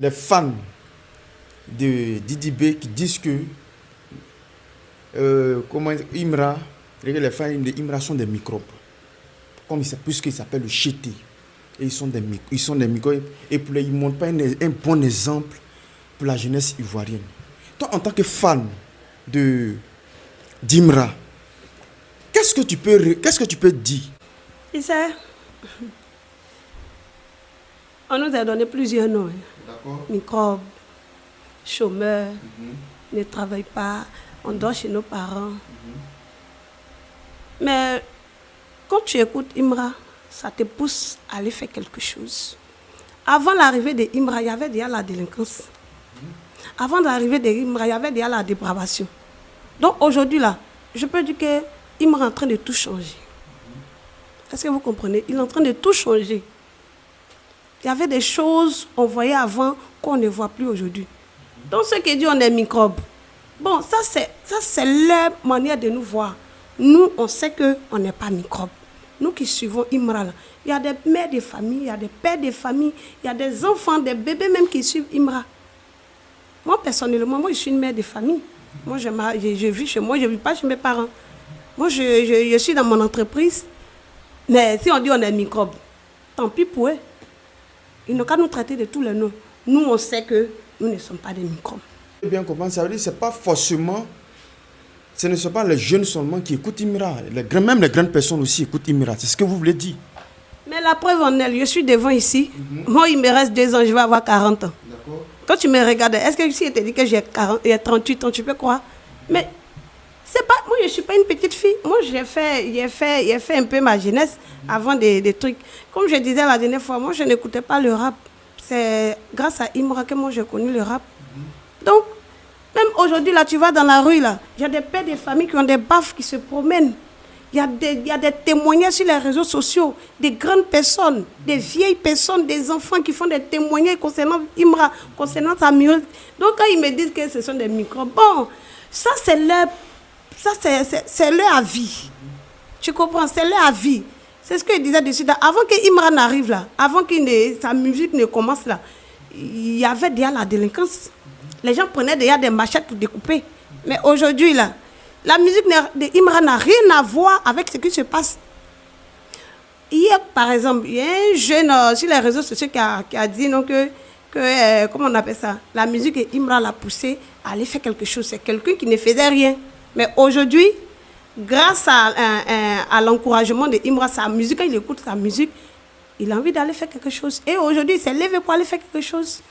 Les fans de Didi B qui disent que Imra, les fans de Imra sont des microbes, puisqu'ils s'appellent le chété. Et ils sont des microbes. Et pour ils ne montrent pas un bon exemple pour la jeunesse ivoirienne. Toi, en tant que fan d'Imra, qu'est-ce que tu peux dire? Tu sais, on nous a donné plusieurs noms. D'accord. Microbes, chômeurs, ne travaillent pas, on dort chez nos parents. Mais quand tu écoutes Imra, ça te pousse à aller faire quelque chose. Avant l'arrivée de Imra, il y avait déjà la délinquance. Avant l'arrivée de Imra, il y avait déjà la dépravation. Donc aujourd'hui, là, je peux dire que Imra est en train de tout changer. Est-ce que vous comprenez? Il est en train de tout changer. Il y avait des choses qu'on voyait avant qu'on ne voit plus aujourd'hui. Donc ceux qui disent on est microbes, bon, ça c'est leur manière de nous voir. Nous, on sait qu'on n'est pas microbes. Nous qui suivons Imra, là, il y a des mères de famille, il y a des pères de famille, il y a des enfants, des bébés même qui suivent Imra. Moi, personnellement, moi, je suis une mère de famille. Moi, je vis chez moi, je ne vis pas chez mes parents. Moi, je suis dans mon entreprise. Mais si on dit on est microbes, tant pis pour eux. Ils n'ont qu'à nous traiter de tous les noms. Nous, on sait que nous ne sommes pas des microbes. Bien comprendre, ça veut dire que ce ne sont pas les jeunes seulement qui écoutent Imra. Même les grandes personnes aussi écoutent Imra. C'est ce que vous voulez dire. Mais la preuve en est, je suis devant ici. Moi, il me reste 2 ans, je vais avoir 40 ans. Quand tu me regardes, est-ce que si je te dis que j'ai 38 ans, tu peux croire? Mais c'est pas, moi, je ne suis pas une petite fille. Moi, j'ai fait un peu ma jeunesse avant des trucs. Comme je disais la dernière fois, moi, je n'écoutais pas le rap. C'est grâce à Imra que moi, j'ai connu le rap. Donc, même aujourd'hui, là, tu vas dans la rue, là, il y a des pères de famille qui ont des baffes qui se promènent. Il y a des témoignages sur les réseaux sociaux, des grandes personnes, des vieilles personnes, des enfants qui font des témoignages concernant Imra, concernant sa musique. Donc, quand ils me disent que ce sont des microbes, bon, ça, c'est leur avis. Tu comprends? C'est leur avis. C'est ce que je disais dessus. Avant que Imra n'arrive là, avant que sa musique ne commence là, il y avait déjà la délinquance. Les gens prenaient déjà des machettes pour découper. Mais aujourd'hui, là, la musique de Imra n'a rien à voir avec ce qui se passe. Hier, par exemple, il y a un jeune sur les réseaux sociaux qui a dit non, comment on appelle ça? La musique de Imra l'a poussé à aller faire quelque chose. C'est quelqu'un qui ne faisait rien. Mais aujourd'hui, grâce à l'encouragement de Imra, sa musique, quand il écoute sa musique, il a envie d'aller faire quelque chose. Et aujourd'hui, il s'est levé pour aller faire quelque chose.